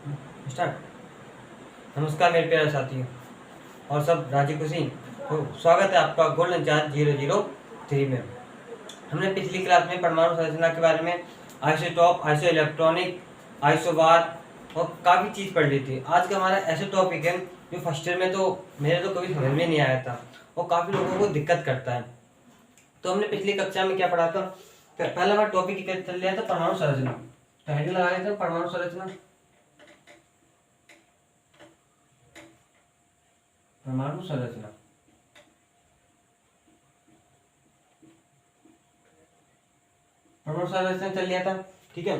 Start. नमस्कार मेरे प्यारे साथियों और सब राजी खुशी। तो स्वागत है आपका गोल्डन चार्ज 003 में। हमने पिछली क्लास में परमाणु संरचना के बारे में आइसोटॉप, आइसो इलेक्ट्रॉनिक, आइसोबार और काफ़ी चीज़ पढ़ ली थी। आज का हमारा ऐसे टॉपिक है जो फर्स्ट ईयर में तो मेरे तो कभी समझ में नहीं आया था और काफ़ी लोगों को दिक्कत करता है। तो हमने पिछली कक्षा में क्या पढ़ा था? पहला हमारा टॉपिक चल लिया था परमाणु संरचना। तो हेडिंग लगा रहे थे परमाणु संरचना। परमाणु संरचना परमाणु संरचना चल लिया था, ठीक है।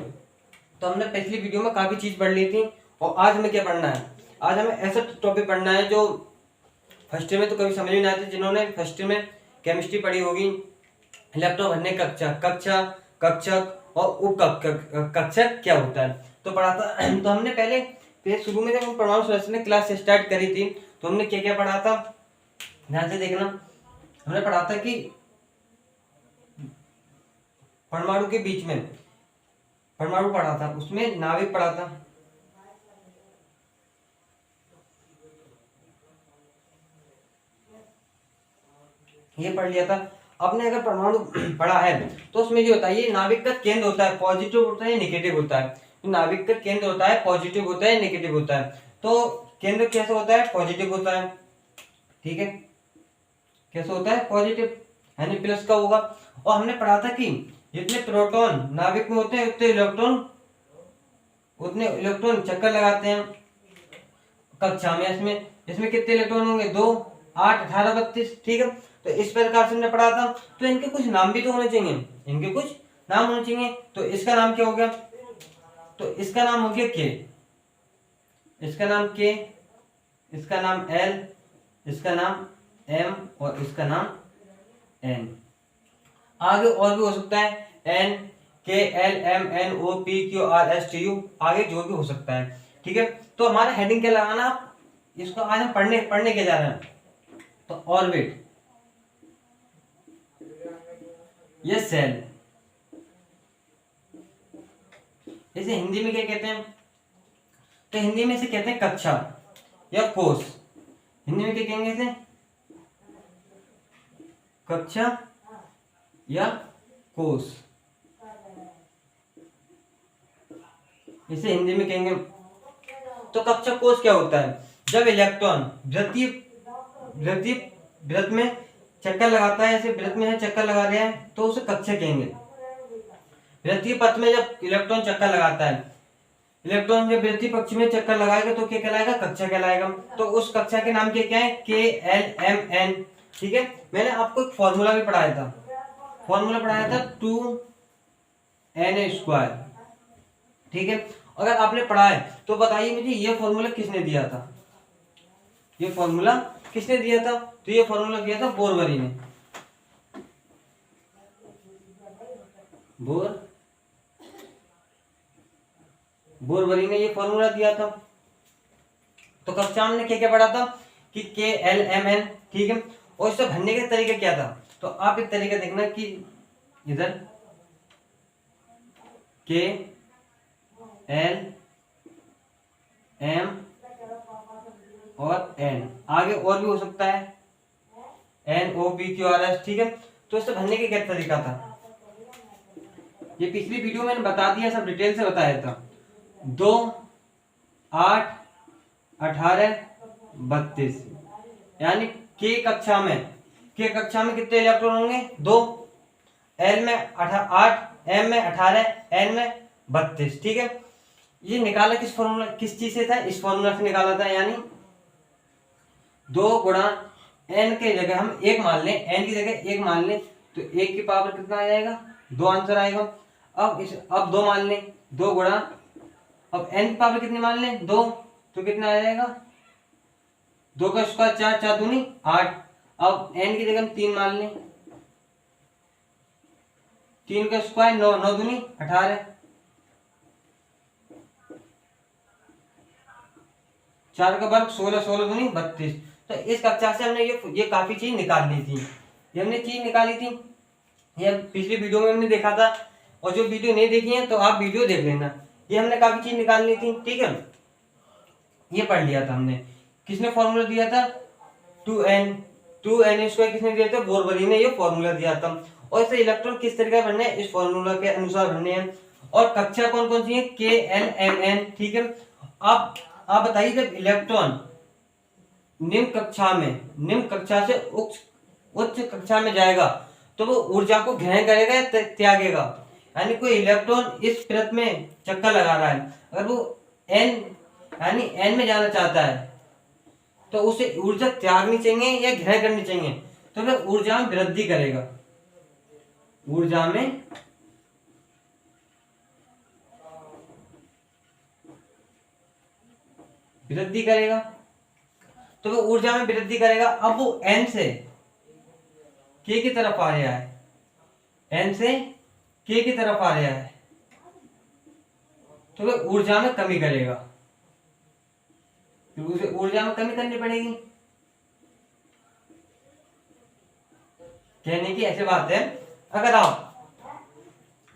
तो हमने पिछली वीडियो में काफी चीज पढ़ ली थी और आज हमें क्या पढ़ना है? आज हमें ऐसा टॉपिक पढ़ना है जो फर्स्ट ईयर में तो कभी समझ में नहीं आती। जिन्होंने फर्स्ट ईयर में केमिस्ट्री पढ़ी होगी, इलेक्ट्रॉन भरने कक्षक और उप कक्षक क्या होता है तो पढ़ा था। तो हमने पहले शुरू में जब हम परमाणु संरचना क्लास स्टार्ट करी थी तो हमने क्या क्या पढ़ा था, ध्यान से देखना। हमने पढ़ा था कि परमाणु के बीच में परमाणु पढ़ा था, उसमें नाभिक पढ़ा था, ये पढ़ लिया था। आपने अगर परमाणु पढ़ा है तो उसमें जो होता है, ये नाभिक का केंद्र होता है, पॉजिटिव होता है नेगेटिव होता है। तो नाभिक का केंद्र होता है, पॉजिटिव होता है नेगेटिव होता है। तो केंद्र कैसे होता है? पॉजिटिव होता है, ठीक है। कैसे होता है? पॉजिटिव यानी प्लस का होगा। और हमने पढ़ा था कि जितने प्रोटॉन नाभिक में होते हैं उतने इलेक्ट्रॉन चक्कर लगाते हैं कक्षा में। इसमें कितने इलेक्ट्रॉन होंगे? 2, 8, 18, 32, ठीक है। तो इस प्रकार से हमने पढ़ा था। तो इनके कुछ नाम भी तो होने चाहिए, तो इसका नाम क्या हो गया? तो इसका नाम हो गया के, इसका नाम के, इसका नाम एल, इसका नाम एम और इसका नाम एन। आगे और भी हो सकता है, N, K, L, M, N, O, P, Q, R, S, T, U, आगे जो भी हो सकता है, ठीक है। तो हमारा हेडिंग क्या लगाना? इसको आज हम पढ़ने के जा रहे हैं। तो ऑर्बिट, ये सेल, इसे हिंदी में क्या कहते हैं? तो हिंदी में इसे कहते हैं कक्षा या कोष। हिंदी में क्या कहेंगे इसे? कक्षा या कोष, इसे हिंदी में कहेंगे। तो कक्षा कोष क्या होता है? जब इलेक्ट्रॉन वृत्त में चक्कर लगाता है, ऐसे वृत्त में है चक्कर लगा रहे हैं तो उसे कक्षा कहेंगे। वृत्तीय पथ में जब इलेक्ट्रॉन चक्कर लगाता है, इलेक्ट्रॉन जब वृत्तीय पक्ष में चक्कर लगाएगा तो क्या कहलाएगा? कक्षा कहलाएगा। तो उस कक्षा के नाम क्या है? के, एल, एम, एन, ठीक है। मैंने आपको एक फॉर्मूला भी पढ़ाया था, 2n², ठीक है। अगर आपने पढ़ा है तो बताइए मुझे ये फॉर्मूला किसने दिया था? ये फॉर्मूला किसने दिया था? तो ये फॉर्मूला दिया था बोरवरी ने। बोरवरी ने ये फॉर्मूला दिया था। तो कक्षा में क्या क्या पढ़ा था कि के, एल, एम, एन, ठीक है। और इसे भरने का तरीका क्या था? तो आप एक तरीका देखना कि इधर के, एल, एम और एन, आगे और भी हो सकता है, N, O, P, Q, R, S, ठीक है। तो इससे भरने का क्या तरीका था? ये पिछली वीडियो में मैंने बता दिया, सब डिटेल से बताया था। 2, 8, 18, 32 यानी के कक्षा में कितने इलेक्ट्रॉन होंगे? 2, एल में 8, एम में 18, एन में 32, ठीक है। ये निकाला किस चीज से था? इस फॉर्मूला से निकाला था, यानी 2 गुणा एन के जगह हम 1 मान लें, एन की जगह 1 मान लें तो 1 की पावर कितना आ जाएगा? 2 आंसर आएगा। अब 2 मान लें, 2 गुणा, अब एन की पावर कितनी मान लें? 2, तो कितना आ जाएगा? 2 का स्क्वायर 4, 4 दूनी 8। अब एन की जगह हम 3 मान लें, 3 का स्क्वायर 9, 9 दूनी 18, 4 का वर्ग 16, 16 दूनी 32। तो इस कक्षा से हमने ये काफी चीज निकाल ली थी। ये हमने चीज निकाली थी, ये पिछली वीडियो में हमने देखा था। और जो वीडियो नहीं देखी है तो आप वीडियो देख लेना। ये हमने काफी चीज निकालनी थी, ठीक है। ये पढ़ लिया था हमने। किसने फॉर्मूला दिया था? 2n2 किसने दिया था? बोरबरी ने ये फॉर्मूला दिया था। और इसे इलेक्ट्रॉन किस तरीके बनने हैं? इस फॉर्मूला के अनुसार बनने हैं। और कक्षा कौन कौन सी है? K L M N। ठीक है, आप बताइए, जब इलेक्ट्रॉन निम्न कक्षा से उच्च कक्षा में जाएगा तो वो ऊर्जा को ग्रहण करेगा या त्यागेगा? यानी कोई इलेक्ट्रॉन इस परत में चक्कर लगा रहा है, अगर वो n में जाना चाहता है तो उसे ऊर्जा त्यागनी चाहिए या ग्रहण करनी चाहिए? तो वह ऊर्जा में वृद्धि करेगा, ऊर्जा में वृद्धि करेगा। तो वो ऊर्जा में वृद्धि करेगा। अब वो n से k की तरफ आ रहा है, n से k की तरफ आ रहा है, तो वह ऊर्जा में कमी करेगा, तो उसे ऊर्जा में कमी करनी पड़ेगी। कहने की ऐसी बात है, अगर आप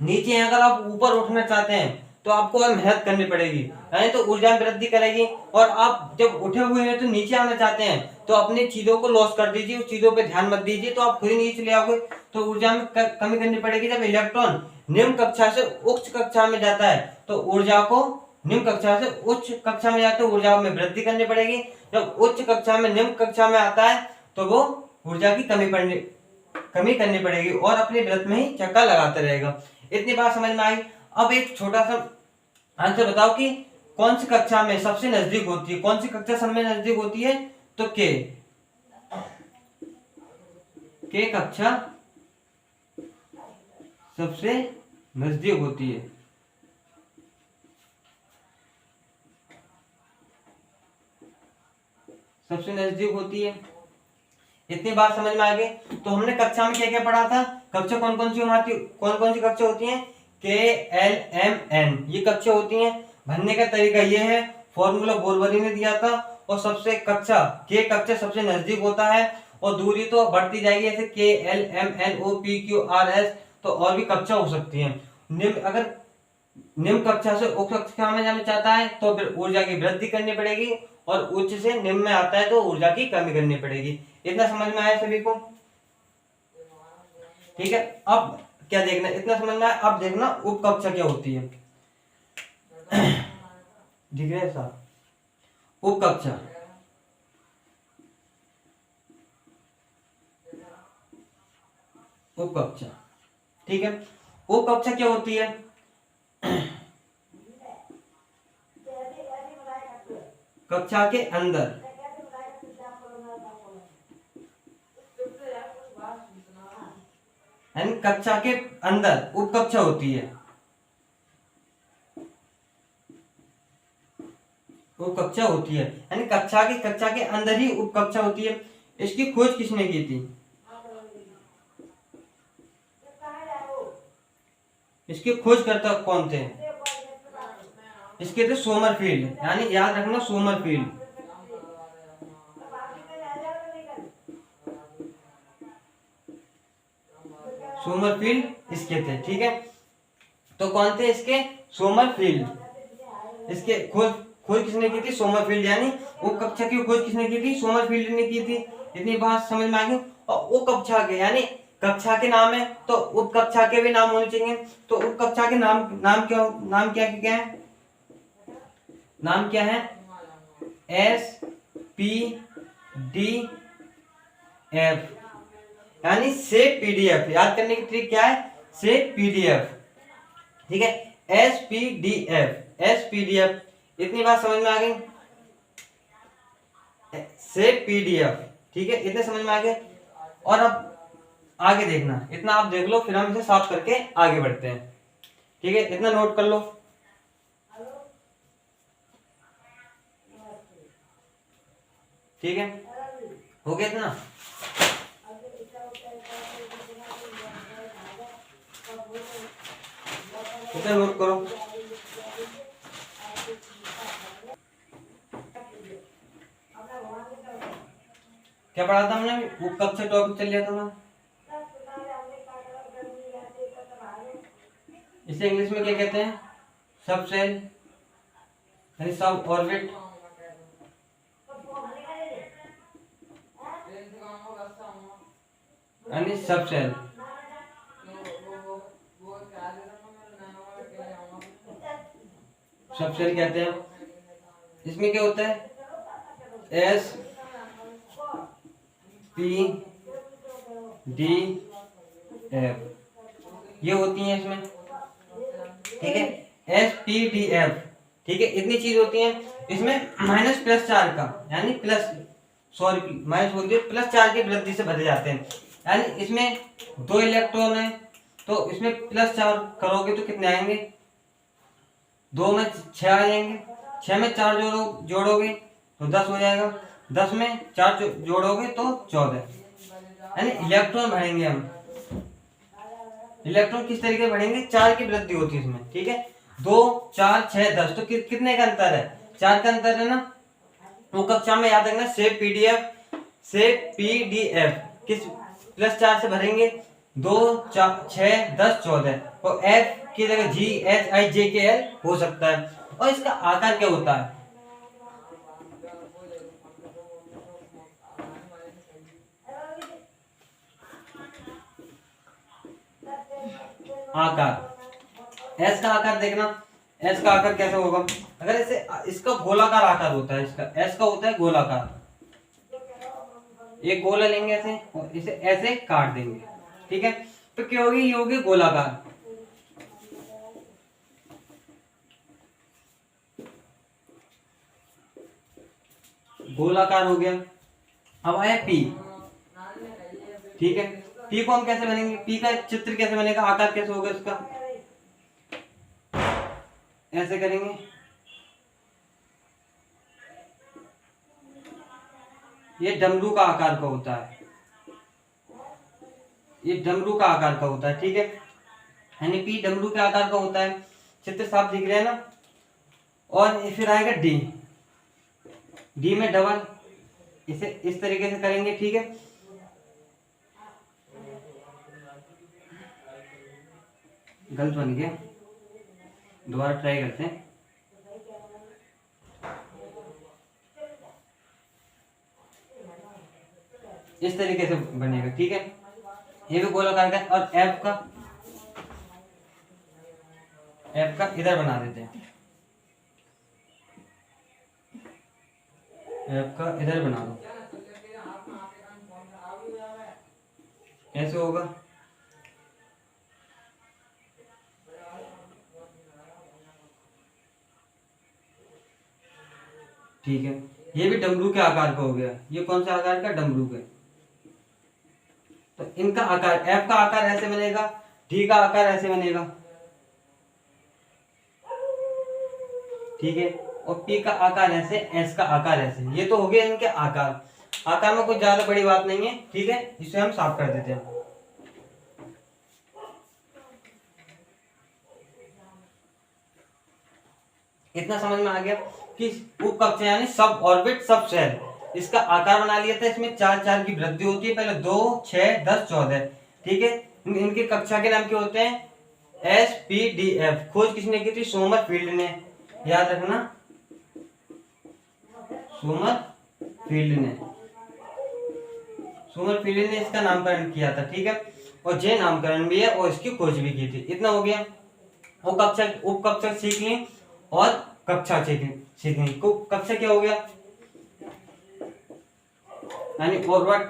नीचे हैं, अगर आप ऊपर उठना चाहते हैं तो आपको और मेहनत करनी पड़ेगी, यानी तो ऊर्जा में वृद्धि करेगी। और आप जब उठे हुए हैं तो नीचे आना चाहते हैं तो अपनी चीजों को लॉस कर दीजिए, उस चीजों पे ध्यान मत दीजिए, तो आप खुद ही नीचे ले आओगे, तो ऊर्जा में कमी करनी पड़ेगी। जब इलेक्ट्रॉन निम्न कक्षा से उच्च कक्षा में जाता है तो ऊर्जा को निम्न कक्षा से उच्च कक्षा में जाते ऊर्जा में वृद्धि करनी पड़ेगी। जब उच्च कक्षा में निम्न कक्षा में आता है तो वो ऊर्जा की कमी करनी पड़ेगी और अपने व्रत में ही चक्कर लगाते रहेगा। इतनी बात समझ में आई। अब एक छोटा सा आंसर बताओ कि कौन सी कक्षा में सबसे नजदीक होती है? कौन सी कक्षा सब में नजदीक होती है? तो के कक्षा सबसे नजदीक होती है। सबसे नजदीक होती है। इतनी बात समझ में आ गई। तो हमने कक्षा में क्या क्या पढ़ा था? कक्षा कौन कौन सी कक्षा होती हैं? KLMN ये कक्षा होती हैं। भरने का तरीका ये है, फॉर्मूला बोरबरी ने दिया था, और सबसे कक्षा सबसे नजदीक होता है, और दूरी तो बढ़ती जाएगी, ऐसे KLMNOPQRS। तो और भी कक्षा हो सकती है। अगर निम्न कक्षा से उच्च कक्षा में जाना चाहता है तो फिर ऊर्जा की वृद्धि करनी पड़ेगी, और उच्च से निम्न में आता है तो ऊर्जा की कमी करनी पड़ेगी। इतना समझ में आया सभी को? ठीक है, अब क्या देखना, इतना समझ में आया। अब देखना उप कक्षा क्या होती है। ठीक है साहब, उप कक्षा ठीक है, उप कक्षा क्या होती है? कक्षा के अंदर, यानी कक्षा के अंदर उप कक्षा होती है। उप कक्षा होती है यानी कक्षा के अंदर ही उप कक्षा होती है। इसकी खोज किसने की थी? इसके खोजकर्ता कौन थे? इसके थे सोमरफील्ड, यानी याद रखना सोमरफील्ड। सोमरफील्ड इसके थे। ठीक है, तो कौन थे इसके? सोमरफील्ड। इसके खोज किसने की थी? सोमरफील्ड। यानी उप कक्षा की खोज किसने की थी? सोमरफील्ड ने की थी। इतनी बात समझ में आ गई। और उप कक्षा के, यानी कक्षा के नाम है तो उप कक्षा के भी नाम होने चाहिए। तो उप कक्षा के नाम क्या है? नाम क्या है? SPDF, यानी से PDF। याद करने की ट्रिक क्या है? से PDF। ठीक है, SPDF। इतनी बात समझ में आ गई? से PDF। ठीक है, इतने समझ में आ गए। और अब आगे देखना, इतना आप देख लो, फिर हम इसे साफ करके आगे बढ़ते हैं। ठीक है, इतना नोट कर लो। ठीक है, हो गया इतना? इतना नोट करो। क्या पढ़ा था हमने? उप कक्षा टॉपिक चल लिया था ना। इसे इंग्लिश में क्या कहते हैं? सब सेल, यानी सब ऑर्बिट, यानी सब सेल। सब सेल कहते हैं। इसमें क्या होता है, एस पी डी एफ ये होती हैं इसमें, ठीक है। एस पी डी एफ, ठीक है, इतनी चीज होती हैं इसमें। माइनस प्लस चार्ज का यानी प्लस, सॉरी माइनस बोल दिया, प्लस चार्ज की वृद्धि से भरे जाते हैं। यानी इसमें 2 इलेक्ट्रॉन है तो इसमें प्लस चार्ज करोगे तो कितने आएंगे, 2 में 6 आ जाएंगे। 6 में 4 जोड़ोगे तो 10 हो जाएगा। 10 में 4 जोड़ोगे तो 14। यानी इलेक्ट्रॉन भरेंगे हम। इलेक्ट्रॉन किस तरीके से भरेंगे, 4 की वृद्धि होती है इसमें, ठीक है। 2 4 6 10 तो कितने का अंतर है, 4 का अंतर है ना। वो कक्षा में याद रखना, से पीडीएफ किस प्लस 4 से भरेंगे, 2 4 6 10 14। तो एफ की जगह GHIJKL हो सकता है। और इसका आकार क्या होता है, आकार, एस का आकार देखना। एस का आकार कैसे होगा, अगर इसे, इसका गोलाकार आकार होता है, इसका एस का होता है गोलाकार। एक गोला लेंगे ऐसे और इसे ऐसे काट देंगे, ठीक है। तो क्या होगी, ये होगी गोलाकार। गोलाकार हो गया। अब आया पी, ठीक है। पी को हम कैसे बनेंगे, पी का चित्र कैसे बनेगा, आकार कैसे होगा इसका, ऐसे करेंगे। ये डमरू का आकार का होता है, ये डमरू का आकार का होता है, ठीक है। यानी पी डमरू के आकार का होता है। चित्र साफ दिख रहा है ना। और फिर आएगा डी, डी में डबल, इसे इस तरीके से करेंगे, ठीक है। गलत बन गया, दोबारा ट्राई करते हैं। इस तरीके से बनेगा, ठीक है। ये भी गोलाकार का। और एफ का इधर बना देते हैं, एफ का इधर बना दो, ऐसे होगा, ठीक है। ये भी डमरू के आकार का हो गया। ये कौन सा आकार का, डमरू के। तो इनका आकार, एफ का आकार ऐसे बनेगा, डी का आकार ऐसे बनेगा, ठीक है। और पी का आकार ऐसे, एस का आकार ऐसे। ये तो हो गया इनके आकार। आकार में कुछ ज्यादा बड़ी बात नहीं है, ठीक है। इसे हम साफ कर देते हैं। इतना समझ में आ गया कि उपकक्षा यानी सब ऑर्बिट सब शेल, इसका आकार बना लिया था। इसमें 4 4 की वृद्धि होती है, पहले 2 6 10 14, ठीक है। इनके कक्षा के नाम क्या होते हैं, SPDF। खोज किसने की थी, सोमरफील्ड ने, याद रखना, सोमरफील्ड ने इसका नामकरण किया था, ठीक है। और जे नामकरण भी है और इसकी खोज भी की थी। इतना हो गया। वो कक्षा, उपकक्षा सीख ली और कक्षा सीखनी। कक्षा क्या हो गया, यानी ऑर्बिट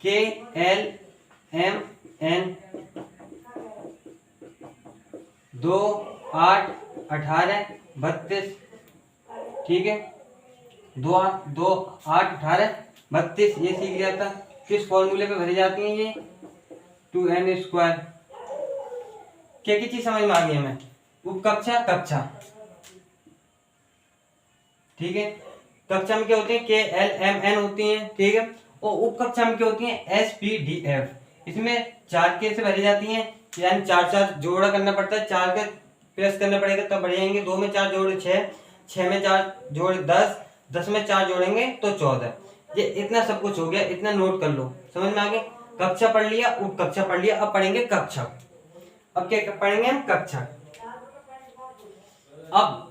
KLMN 2 8 18 32, ठीक है। 2 8 18 32 ये सीख लिया था। किस फॉर्मूले पे भरी जाती हैं ये, 2n²। क्या की चीज समझ में आ गई हमें, उपकक्षा कक्षा, ठीक है। कक्षा में क्या होती है, KLMN होती है, ठीक है। और उपकक्षा में क्या होती है, SPDF। इसमें 4 के से भरी जाती हैं, यानी 4 4 जोड़ा करना पड़ता है, 4 के प्लस करना पड़ेगा तब बढ़ जाएंगे। 2 में 4 जोड़े 6, 6 में 4 जोड़े 10, 10 में 4 जोड़ेंगे तो 14। ये इतना सब कुछ हो गया, इतना नोट कर लो, समझ में आ गया। कक्षा पढ़ लिया, उपकक्षा पढ़ लिया, अब पढ़ेंगे कक्षा। अब क्या पढ़ेंगे हम, कक्षा। अब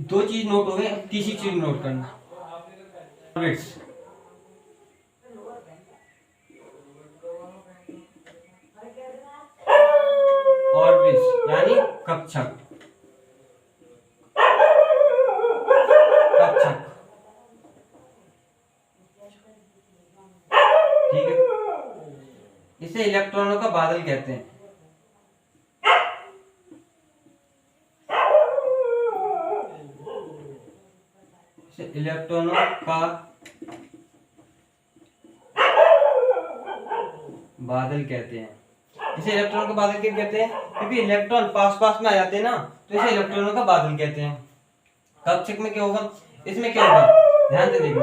2 चीज नोट हो गए, तीसरी चीज नोट करना, ऑर्बिट्स। ऑफिस यानी कक्षक, कक्षक, ठीक है। इसे इलेक्ट्रॉनों का बादल कहते हैं। इसे इलेक्ट्रॉनों का बादल कहते हैं। इसे इलेक्ट्रॉन का बादल क्यों कहते हैं? क्योंकि इलेक्ट्रॉन पास पास में आ जाते हैं ना, तो इसे इलेक्ट्रॉनों का बादल कहते हैं। कक्षक में क्या होगा, इसमें क्या होगा, ध्यान से देखो।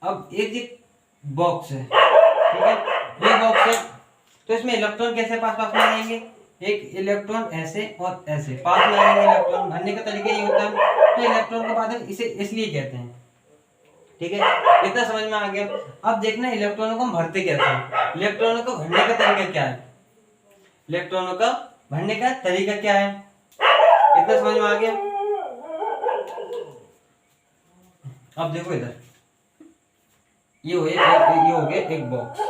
अब एक बॉक्स है, ठीक है, ये बॉक्स है, तो इसमें इलेक्ट्रॉन कैसे पास पास में आएंगे, एक इलेक्ट्रॉन ऐसे और ऐसे पास में आएंगे इलेक्ट्रॉन, भरने का तरीका ये होता है। तो इलेक्ट्रॉन का बादल इसे इसलिए कहते हैं, ठीक है, इतना समझ में आ गया। अब देखना इलेक्ट्रॉनों को हम भरते कैसे हैं, इलेक्ट्रॉनों को भरने का तरीका क्या है, इलेक्ट्रॉनों का भरने का तरीका क्या है, इतना समझ में आ गया। अब देखो इधर, ये हो गया एक बॉक्स,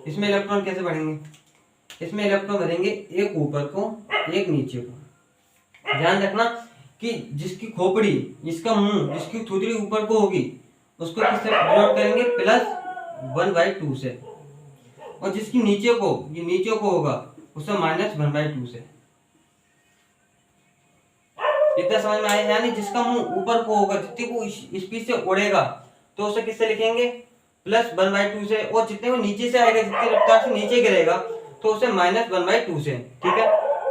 इसमें इलेक्ट्रॉन कैसे भरेंगे, इसमें इलेक्ट्रॉन भरेंगे एक ऊपर को एक नीचे को। ध्यान रखना कि जिसकी खोपड़ी, जिसका मुंह, जिसकी थूथड़ी ऊपर को होगी उसको किससे डिनोट करेंगे, +1/2 से, और जिसकी नीचे को होगा उससे -1/2 से। इतना समझ में आया, यानी जिसका मुंह ऊपर को होगा, जितने को स्पीड से उड़ेगा तो उसे किससे लिखेंगे, +1/2 से, और जितने को नीचे से आएगा, जितनी रफ्तार से नीचे गिरेगा तो उसे -1/2 से, ठीक है।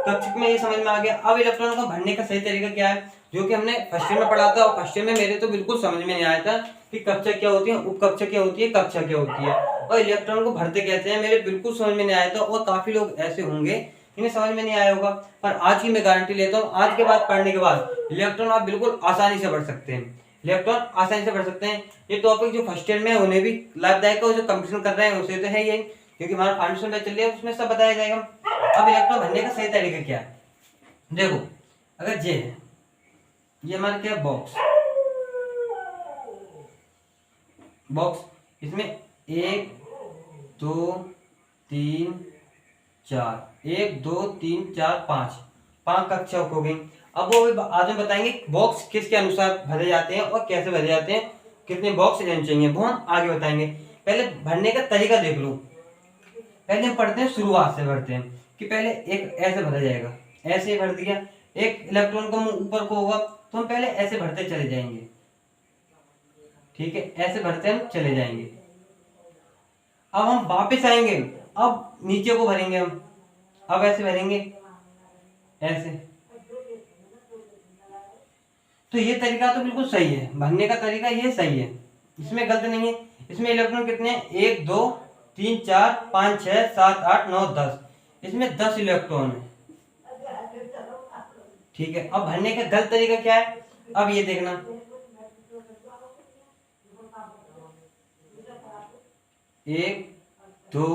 कक्षक में ये समझ में आ गया। अब इलेक्ट्रॉन को भरने का सही तरीका क्या है, जो कि हमने फर्स्ट ईयर में पढ़ा था, और फर्स्ट ईयर में मेरे तो बिल्कुल समझ में नहीं आया था कि कक्षक क्या होती है, उपकक्षक क्या होती है, कक्षक क्या होती है, और इलेक्ट्रॉन को भरते कैसे हैं, मेरे बिल्कुल समझ में नहीं आया था। और काफी लोग ऐसे होंगे इन्हें समझ में नहीं आया होगा, पर आज की मैं गारंटी लेता हूँ, आज के बाद पढ़ने के बाद इलेक्ट्रॉन आप बिल्कुल आसानी से भर सकते हैं, इलेक्ट्रॉन आसानी से भर सकते हैं। ये टॉपिक जो फर्स्ट ईयर में है उन्हें भी लाभदायक है, जो कंपटीशन कर रहे हैं उसे तो है ही, क्योंकि हमारा फाउंडेशन बैच चल रहा है उसमें सब बताया जाएगा। अब इलेक्ट्रॉन भरने का सही तरीका क्या है, देखो, अगर ये है, ये हमारा क्या बॉक्स, इसमें 1 2 3 4 1 2 3 4 5 कक्षक हो गई। अब वो आज हम बताएंगे बॉक्स किसके अनुसार भरे जाते हैं और कैसे भरे जाते हैं, कितने बॉक्स लेने चाहिए, वो हम आगे बताएंगे। पहले भरने का तरीका देख लो। पहले हम पढ़ते हैं, शुरुआत से भरते हैं कि पहले एक ऐसे भरा जाएगा, ऐसे भर दिया, एक इलेक्ट्रॉन का मुंह ऊपर को होगा तो हम पहले ऐसे भरते चले जाएंगे, ठीक है, ऐसे भरते हम चले जाएंगे। अब हम वापस आएंगे, अब नीचे को भरेंगे हम, अब ऐसे भरेंगे, ऐसे। तो ये तरीका तो बिल्कुल सही है, भरने का तरीका ये सही है, इसमें गलत नहीं है। इसमें इलेक्ट्रॉन कितने हैं, 1 2 3 4 5 6 7 8 9 10, इसमें 10 इलेक्ट्रॉन है, ठीक है। अब भरने का गलत तरीका क्या है, अब ये देखना, 1 2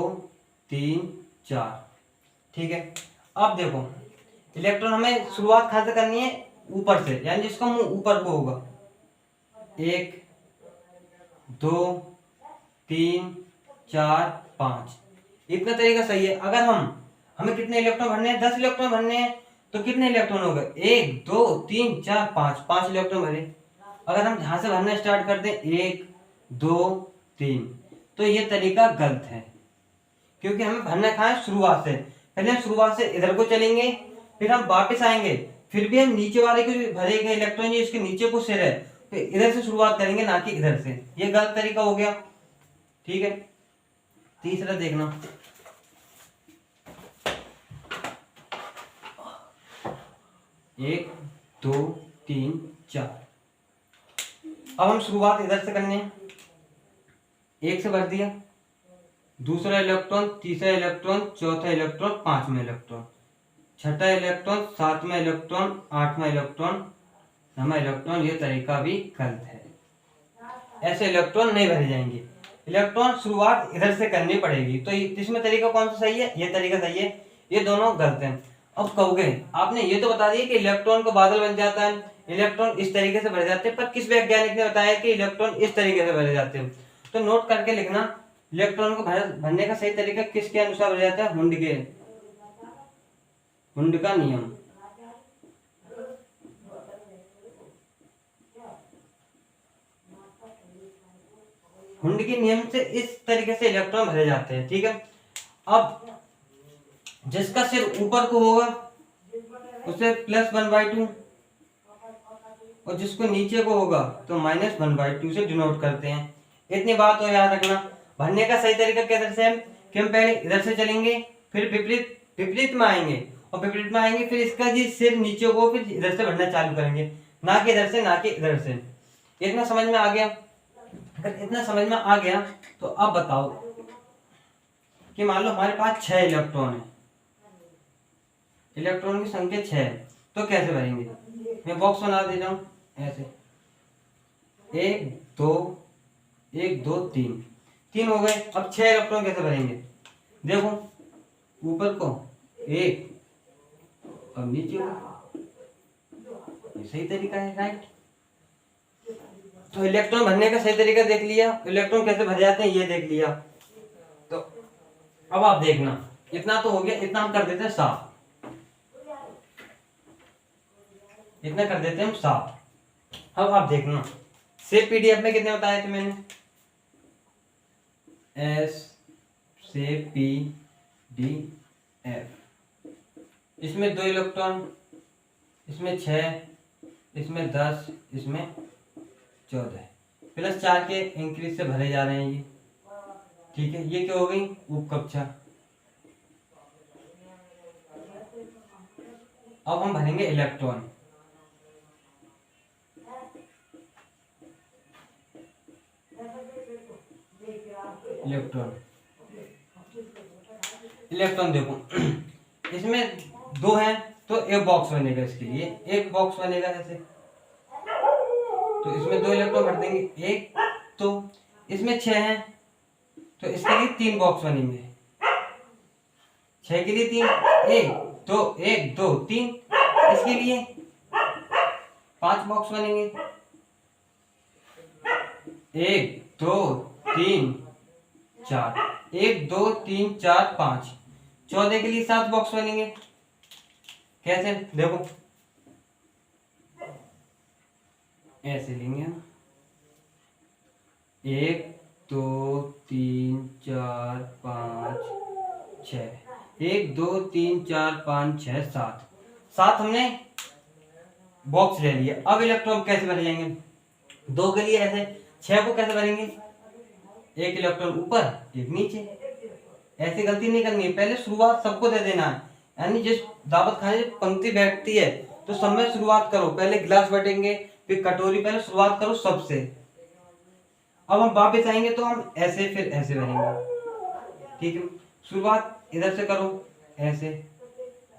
3 4, ठीक है। अब देखो इलेक्ट्रॉन हमें शुरुआत कहां से करनी है, ऊपर से, यानी जिसका मुंह ऊपर को होगा, 1 2 3 4 5, इतना तरीका सही है। अगर हमें कितने इलेक्ट्रॉन भरने हैं, 10 इलेक्ट्रॉन भरने हैं, तो कितने इलेक्ट्रॉन हो गए, 1 2 3 4 5 इलेक्ट्रॉन भरे। अगर हम यहां से भरना स्टार्ट कर दें 1 2 3, तो ये तरीका गलत है, क्योंकि हमें भरना कहाँ है, शुरुआत से। पहले हम शुरुआत से इधर को चलेंगे, फिर हम वापस आएंगे, फिर भी हम नीचे वाले को भरेगा इलेक्ट्रॉन, ये इसके नीचे को सिर है, तो इधर से शुरुआत करेंगे, ना कि इधर से। ये गलत तरीका हो गया, ठीक है। तीसरा देखना, एक 2 3 4, अब हम शुरुआत इधर से करने हैं, 1 से भर दिया, दूसरा इलेक्ट्रॉन, तीसरा इलेक्ट्रॉन, चौथा इलेक्ट्रॉन, पांचवा इलेक्ट्रॉन, छठा इलेक्ट्रॉन, सातवां इलेक्ट्रॉन, आठवां इलेक्ट्रॉन, नौवां इलेक्ट्रॉन। ये तरीका भी गलत है, ऐसे इलेक्ट्रॉन नहीं भरे जाएंगे, इलेक्ट्रॉन शुरुआत इधर से करनी पड़ेगी। तो इसमें तरीका कौन सा सही है, ये तरीका सही है, ये दोनों गलत हैं। अब कहोगे आपने ये तो बता दिया कि इलेक्ट्रॉन का बादल बन जाता है, इलेक्ट्रॉन इस तरीके से भरे जाते हैं, पर किस वैज्ञानिक ने बताया कि इलेक्ट्रॉन इस तरीके से भरे जाते हैं, तो नोट करके लिखना, इलेक्ट्रॉन को भरने का सही तरीका किसके अनुसार भरा जाता है, हुंड के हुंड का नियम। हुंड के नियम से इस तरीके से इलेक्ट्रॉन भरे जाते हैं, ठीक है। अब जिसका सिर ऊपर को होगा उसे +1/2 और जिसको नीचे को होगा तो -1/2 से डिनोट करते हैं। इतनी बात तो याद रखना। भरने का सही तरीका कैसे है कि हम पहले इधर से चलेंगे, फिर विपरीत विपरीत में आएंगे, और विपरीत में आएंगे फिर इसका जी सिर नीचे को फिर इधर से भरना चालू करेंगे, ना कि इधर से ना कि इधर से। इतना समझ में आ गया? अगर इतना समझ में आ गया तो अब बताओ कि मान लो हमारे पास 6 इलेक्ट्रॉन है, इलेक्ट्रॉन की संख्या 6 है, तो कैसे भरेंगे? मैं बॉक्स बना दे रहा हूँ ऐसे, 1 2 1 2 3 3 हो गए। अब 6 इलेक्ट्रॉन कैसे भरेंगे? देखो ऊपर को 1 और नीचे को, ये सही तरीका है, राइट। तो इलेक्ट्रॉन भरने का सही तरीका देख लिया, इलेक्ट्रॉन कैसे भर जाते हैं ये देख लिया। तो अब आप देखना, इतना तो हो गया, इतना हम कर देते हैं साफ, इतना कर देते हैं हम साफ। अब आप देखना सेव पीडीएफ में कितने बताए थे मैंने? एस से पीडीएफ, इसमें 2 इलेक्ट्रॉन, इसमें 6, इसमें 10, इसमें 14, +4 के इंक्रीज से भरे जा रहे हैं ये, ठीक है। ये क्या हो गई? उपकक्षा। अब हम भरेंगे इलेक्ट्रॉन। इलेक्ट्रॉन देखो इसमें 2 हैं तो एक बॉक्स बनेगा, इसके लिए एक बॉक्स बनेगा ऐसे, तो इसमें 2 इलेक्ट्रॉन भर देंगे एक। तो इसमें 6 हैं तो इसके लिए 3 बॉक्स बनेंगे, 6 के लिए 3, 1 2 1 2 3, इसके लिए 5 बॉक्स बनेंगे, 1 2 3 4, 1 2 3 4 5, 14 के लिए 7 बॉक्स बनेंगे। कैसे? देखो ऐसे लेंगे हम, 1 2 3 4 5 6, 1 2 3 4 5 6 7, 7 हमने बॉक्स ले लिए। अब इलेक्ट्रॉन कैसे भरे जाएंगे? 2 के लिए ऐसे, 6 को कैसे भरेंगे? एक इलेक्ट्रॉन ऊपर एक नीचे, ऐसी गलती नहीं करनी है, पहले शुरुआत सबको दे देना है। यानी जिस दावत खाने में पंक्ति बैठती है तो सब में शुरुआत करो, पहले गिलास बटेंगे फिर कटोरी, पहले शुरुआत करो सबसे। अब हम वापस आएंगे तो हम ऐसे फिर ऐसे भरेंगे, ठीक है। शुरुआत इधर से करो, ऐसे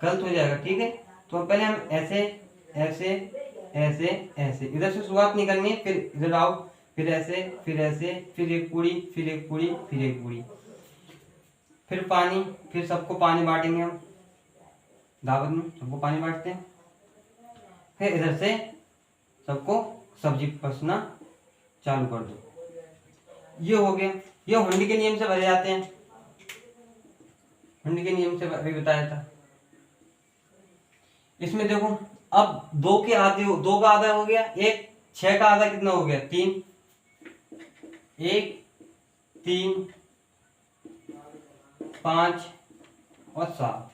गलत हो जाएगा, ठीक है। तो पहले हम ऐसे ऐसे ऐसे ऐसे, इधर से शुरुआत नहीं करनी है, फिर इधर आओ, फिर ऐसे फिर ऐसे, फिर एक पूरी फिर एक पूरी फिर एक पूरी, फिर पानी, फिर सबको पानी बांटेंगे हम, दावत में सबको पानी बांटते हैं। फिर इधर से सबको सब्जी पसना चालू कर दो। ये हो गया, ये हुंडी के नियम से भरे जाते हैं, हुंडी के नियम से अभी बताया था। इसमें देखो अब 2 के आधे, 2 का आधा हो गया, एक 6 का आधा कितना हो गया? 3, 1 3 5 और 7,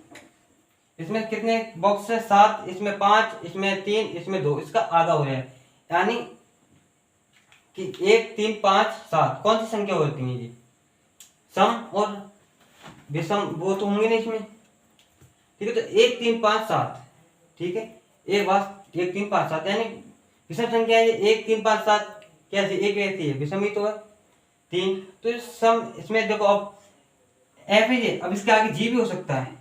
इसमें कितने बॉक्स है? 7, इसमें 5, इसमें 3, इसमें 2, इसका आधा हो रहा है। यानी कि 1 3 5 7 कौन सी संख्या होती है? ये सम और विषम वो तो होंगे नहीं इसमें, ठीक है। तो 1 3 5 7, ठीक है, एक बात 1 3 5 7 यानी विषम संख्या है। 1 3 5 7 कैसे? एक ऐसी है, विषम ही तो है 3। तो सम इसमें देखो अब एफ है, अब इसके आगे जी भी हो सकता है,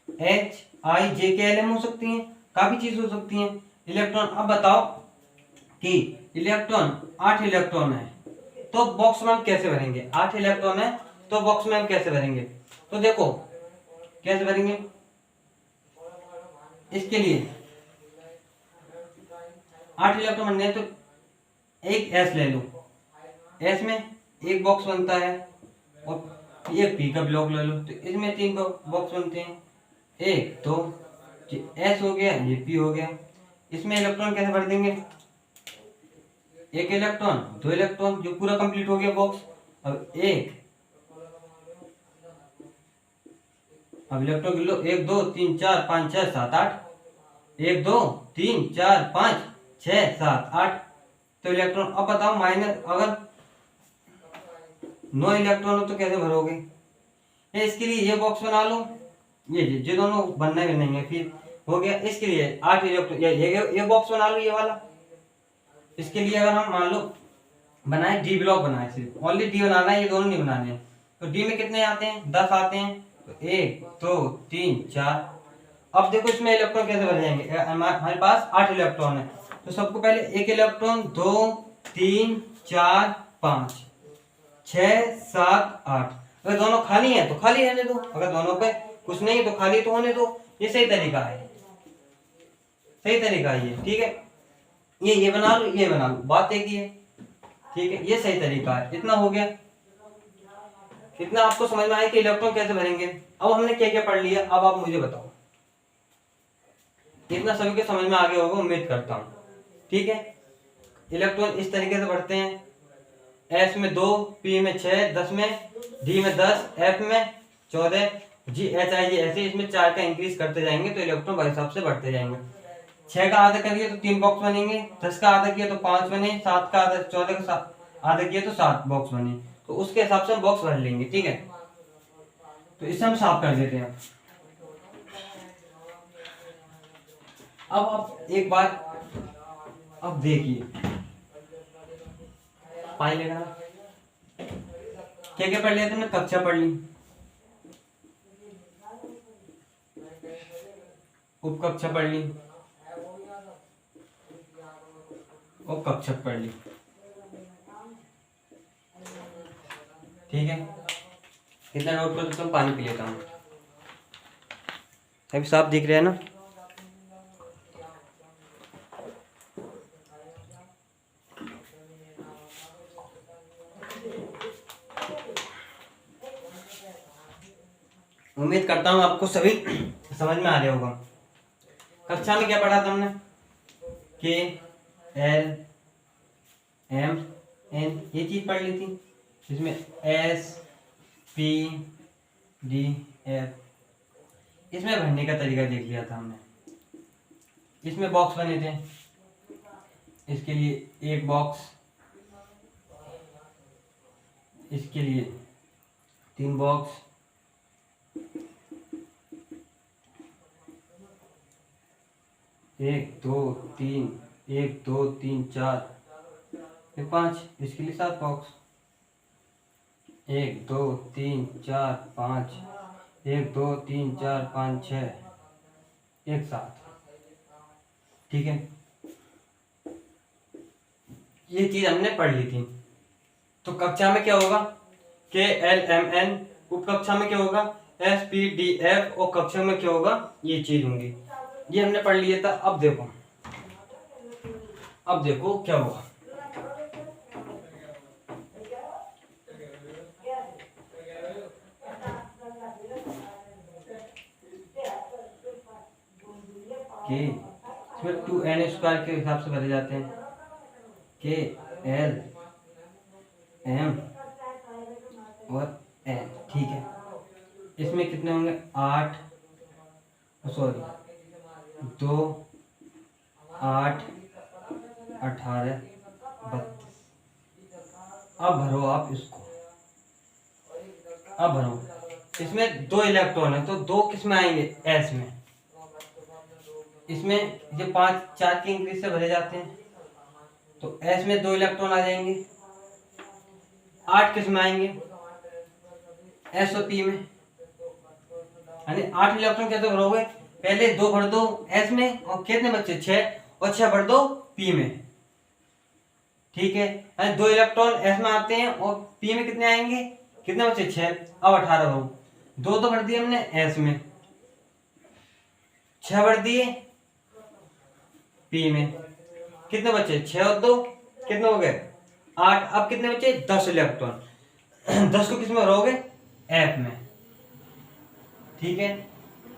एच आई जे के एल एम हो सकती हैं, काफी चीज हो सकती हैं। इलेक्ट्रॉन, अब बताओ कि इलेक्ट्रॉन 8 इलेक्ट्रॉन है तो बॉक्स में हम कैसे भरेंगे? 8 इलेक्ट्रॉन है तो बॉक्स में हम कैसे भरेंगे? तो देखो कैसे भरेंगे। इसके लिए 8 इलेक्ट्रॉन बनने हैं तो एक एस ले लो, एस में एक बॉक्स बनता है, और एक पी का ब्लॉक ले लो तो इसमें 3 बॉक्स बनते हैं, एक तो एस हो गया, ये पी हो गया। इसमें इलेक्ट्रॉन कैसे भर देंगे, एक इलेक्ट्रॉन, दो इलेक्ट्रॉन, जो पूरा कंप्लीट हो गया बॉक्स। अब इलेक्ट्रॉन गिन लो, 1 2 3 4 5 6 7 8, 1 2 3 4 5 6 7 8। तो इलेक्ट्रॉन, अब बताओ माइनस, अगर 9 इलेक्ट्रॉन हो तो कैसे भरोगे, या इसके लिए ये बॉक्स बना लो, ये दोनों बनना भी नहीं है, फिर हो गया। इसके लिए 8 इलेक्ट्रॉन, ये बॉक्स बना लो, ये वाला। इसके लिए अगर हम मान लो बनाए, डी ब्लॉक बनाए, सिर्फ ओनली डी बनाना है, ये दोनों नहीं बनाने हैं। तो डी में कितने आते हैं, 10 आते हैं। तो 1 2 3 4। अब देखो इसमें इलेक्ट्रॉन कैसे भर जाएंगे, हमारे पास 8 इलेक्ट्रॉन है, तो सबको पहले एक इलेक्ट्रॉन, 2 3 4 5 6 7 8। अगर दोनों खाली है तो खाली रहने दो, अगर दोनों पे कुछ नहीं है तो खाली तो होने दो। ये सही तरीका है, सही तरीका है ये, ठीक है। ये बना लो, ये बना लो, बात एक ही है, ठीक है। ये सही तरीका है। इतना हो गया, इतना आपको समझ में आया कि इलेक्ट्रॉन कैसे भरेंगे। अब हमने क्या क्या पढ़ लिया, अब आप मुझे बताओ। इतना सभी के समझ में आ गया होगा, उम्मीद करता हूँ, ठीक है। इलेक्ट्रॉन इस तरीके से बढ़ते हैं, एस में 2, पी में 6, 10 में, डी में 10, एफ में 14, जी एच आई जी, ऐसे इसमें 4 का इंक्रीज करते जाएंगे तो इलेक्ट्रॉन भाई हिसाब से बढ़ते जाएंगे। 6 का आधा करिए तो 3 बॉक्स बनेंगे, 10 का आधा किया तो 5 बने, 7 का आधा, 14 का आधा किया तो 7 बॉक्स बने। तो उसके हिसाब से हम बॉक्स भर लेंगे, ठीक है। तो इसे हम साफ कर देते हैं। अब आप एक बात अब देखिए, पाई लेगा क्या क्या पढ़ लिया तुमने, कक्षा पढ़ ली, उप कक्षा पढ़ ली, और कक्षा पढ़ ली, ठीक है। कितना नोट कर, तुम पानी पी लेता हूँ, सभी साफ दिख रहे हैं ना। उम्मीद करता हूँ आपको सभी समझ में आ रहा होगा। कक्षा में क्या पढ़ा था हमने, के एल एम एन, ये चीज पढ़ ली थी। इसमें एस पी डी एफ, इसमें भरने का तरीका देख लिया था हमने। इसमें बॉक्स बने थे, इसके लिए एक बॉक्स, इसके लिए 3 बॉक्स, एक दो तीन, 1 2 3 4 5, इसके लिए 7 बॉक्स, 1 2 3 4 5, 1 2 3 4 5 6, एक साथ, ठीक है। ये चीज हमने पढ़ ली थी। तो कक्षा में क्या होगा, के एल एम एन, उप कक्षा में क्या होगा, एस पी डी एफ, और कक्षा में क्या होगा, ये चीज होंगी। ये हमने पढ़ लिया था। अब देखो क्या हुआ। के इसमें 2n² के हिसाब से भरे जाते हैं, के एल एम और एन, ठीक है। इसमें कितने होंगे, 8, सॉरी 2 8 18 32। अब भरो आप इसको, अब भरो। इसमें 2 इलेक्ट्रॉन है तो 2 किस में आएंगे, एस में। इसमें ये 5 4 के इंक्रीज से भरे जाते हैं तो एस में 2 इलेक्ट्रॉन आ जाएंगे। 8 किस में आएंगे, एस और पी में, यानी 8 इलेक्ट्रॉन कैसे भरोगे, पहले 2 भर दो एस में, और कितने बच्चे 6, और 6 भर दो पी में, ठीक है। यानी 2 इलेक्ट्रॉन एस में आते हैं और पी में कितने आएंगे, कितने बच्चे 6। अब 18 भरो, 2 तो भर दिए हमने एस में, 6 भर दिए पी में, कितने बच्चे 6 और 2 कितने हो गए 8। अब कितने बच्चे 10 इलेक्ट्रॉन 10 को किस में भरोगे, एफ में, ठीक है।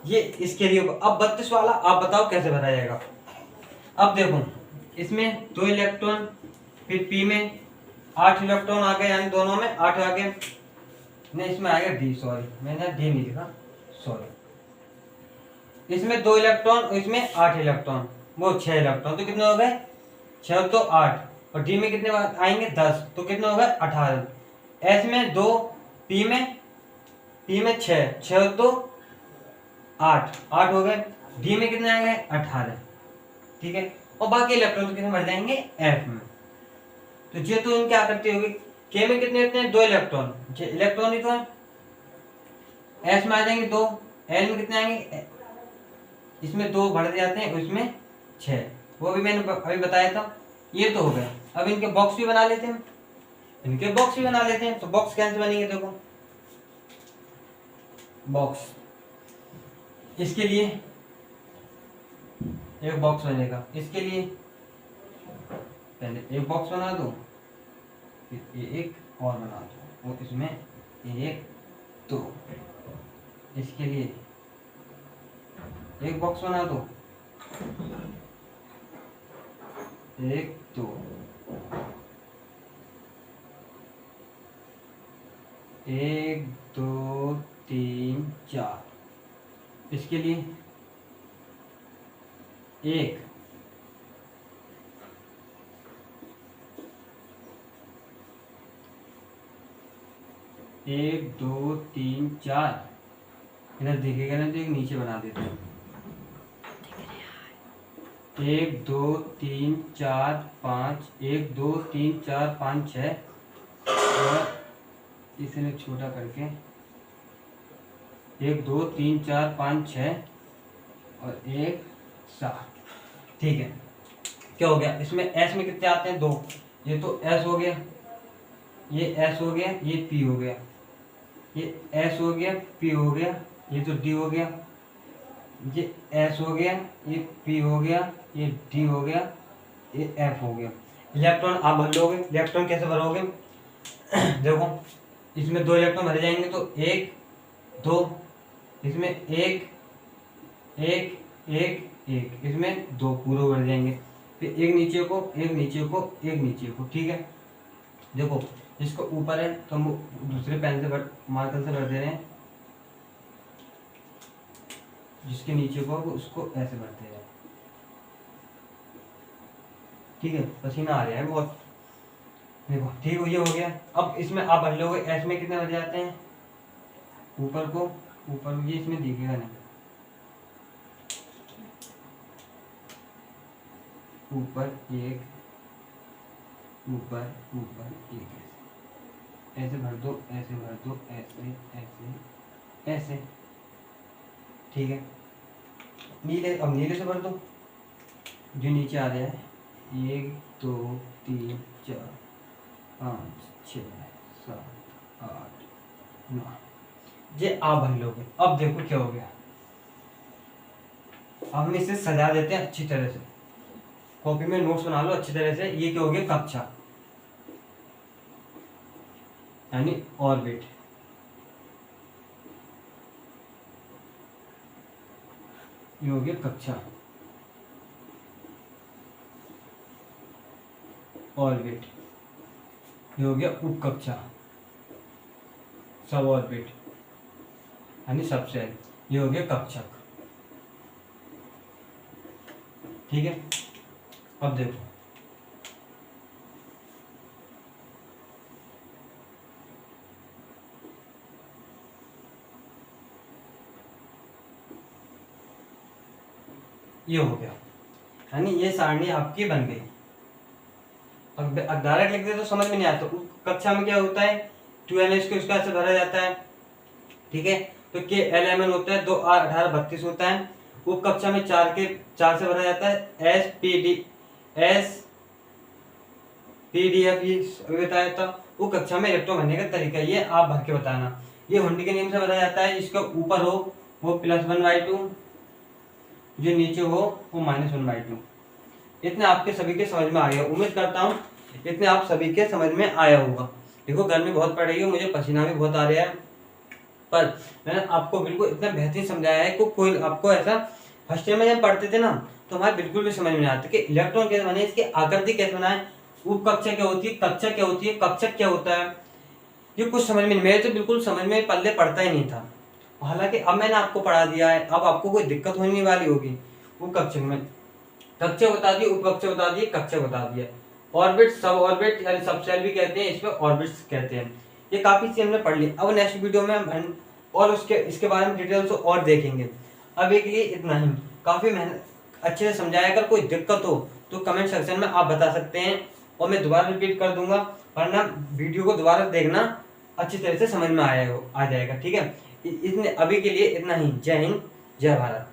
ये इसके लिए। अब 32 वाला आप बताओ कैसे भरा जाएगा। अब देखो इसमें 2 इलेक्ट्रॉन, फिर पी में 8 इलेक्ट्रॉन आ गए, यानी दोनों में 8 आ गए। नहीं इसमें आ गया डी, सॉरी मैंने डी नहीं लिखा, सॉरी। इसमें 2 इलेक्ट्रॉन, इसमें 8 इलेक्ट्रॉन, वो 6 इलेक्ट्रॉन, तो कितने हो गए 6 तो 8, और डी में कितने आएंगे 10, तो कितने हो गए 18। एस में 2, पी में 6, 6 तो 8 हो गए, डी में कितने आएंगे 18, ठीक है। और बाकी इलेक्ट्रॉन तो कितने बढ़ जाएंगे एफ में। तो ये तो इन क्या करती होगी, के में कितने होते हैं 2 इलेक्ट्रॉन, इलेक्ट्रॉन ही तो है। एस में आ जाएंगे 2, एल में कितने आएंगे, इसमें 2 बढ़ जाते हैं, उसमें 6, वो भी मैंने अभी बताया था। ये तो हो गया। अब इनके बॉक्स भी बना लेते हैं, तो बॉक्स कैसे बनेंगे देखो। बॉक्स, इसके लिए एक बॉक्स बनेगा, इसके लिए पहले एक बॉक्स बना दो, फिर एक और बना दो, और इसमें 1 2, इसके लिए एक बॉक्स बना दो, 1 2, 1 2 3 4, इसके लिए 1 1 2 3 4, इधर दिखेगा ना तो एक नीचे बना देते हैं, 1 2 3 4 5, 1 2 3 4 5 6, और इसने छोटा करके 1 2 3 4 5 6 और 1 7, ठीक है। क्या हो गया, इसमें एस में कितने आते हैं 2, ये तो एस हो गया, ये एस हो गया, ये पी हो गया, ये एस हो गया, पी हो गया, ये तो डी हो गया, ये एस हो गया, ये पी हो गया, ये डी हो गया, ये एफ हो गया। इलेक्ट्रॉन आप भर लोगे, इलेक्ट्रॉन कैसे भरोगे देखो इसमें 2 इलेक्ट्रॉन भरे जाएंगे, तो 1 2, इसमें 1 1 1 1, इसमें 2 पूरे भर जाएंगे, फिर एक नीचे को, एक नीचे को, एक नीचे को, ठीक है। देखो इसको ऊपर है तो हम दूसरे पेन से मार्कर से भर दे रहे हैं, जिसके नीचे को उसको ऐसे भरते हैं, ठीक है। पसीना आ रहा है बहुत, देखो ठीक है, ये हो गया। अब इसमें आप भर लोगे, एस में कितने भर जाते हैं, ऊपर को, ऊपर ये इसमें दिखेगा नहीं, ऊपर 1, ऊपर ऊपर 1, ऐसे भर दो, ऐसे भर दो, ऐसे ऐसे ऐसे, ठीक है। नीले, अब नीले से भर दो, जो नीचे आ रहा है 1 2 3 4 5 6 7 8 9, ये आप भर लोगे। अब देखो क्या हो गया, अब हम इसे सजा देते हैं अच्छी तरह से, कॉपी में नोट्स बना लो अच्छी तरह से। ये क्या हो गया कक्षा, यानी ऑर्बिट, ये हो गया कक्षा, ऑर्बिट, ये हो गया उपकक्षा, सब ऑर्बिट यानी सबसेल, ये हो गया कक्षक, ठीक है। अब देखो ये हो गया, यानी ये सारणी आपकी बन गई। अब डायरेक्ट लिख दे तो समझ में नहीं आता, कक्षा में क्या होता है 2NH को इसका से भरा जाता है, ठीक है। तो के LMN होता है 2 8 18 32 होता है। उप कक्षा में 4 से भरा जाता है, SPDF ये बताया था। उप कक्षा में इलेक्ट्रॉन भरने का तरीका ये आप भर के बताना। ये हुंडी के नियम से भरा जाता है, जिसका ऊपर हो वो +1/2, जो नीचे हो वो -1/2। इतने आपके सभी के समझ में आ गया, उम्मीद करता हूँ इतने आप सभी के समझ में आया होगा। देखो गर्मी बहुत पड़ रही है, मुझे पसीना भी बहुत आ रहा है, पर मैंने आपको बिल्कुल इतना बेहतरीन समझाया है कि कोई आपको ऐसा फर्स्ट ईयर में जब पढ़ते थे ना तो हमारे बिल्कुल भी समझ में नहीं आता कि इलेक्ट्रॉन कैसे बने, इसकी आकृति कैसे बनाए, उपकक्षा क्या होती है, कक्षा क्या होती है, कक्षक क्या होता है, ये कुछ समझ में नहीं, मेरे तो बिल्कुल समझ में पल्ले पड़ता ही नहीं था। हालांकि अब मैंने आपको पढ़ा दिया है, अब आपको कोई दिक्कत होने वाली होगी। उपकक्षक में कक्षा बता दी, उपकक्षा बता दी, कक्षा बता दिया। ऑर्बिट, सब ऑर्बिट यानी सबसेल भी कहते हैं, इसमें ऑर्बिट्स कहते हैं। ये काफी चीज हमने पढ़ ली। अब नेक्स्ट वीडियो में हम और उसके इसके बारे में डिटेल से और देखेंगे। अभी के लिए इतना ही। काफी मेहनत अच्छे से समझाया, अगर कोई दिक्कत हो तो कमेंट सेक्शन में आप बता सकते हैं और मैं दोबारा रिपीट कर दूंगा, वरना वीडियो को दोबारा देखना, अच्छी तरह से समझ में आ जाएगा। ठीक है, इसने अभी के लिए इतना ही। जय हिंद, जय भारत।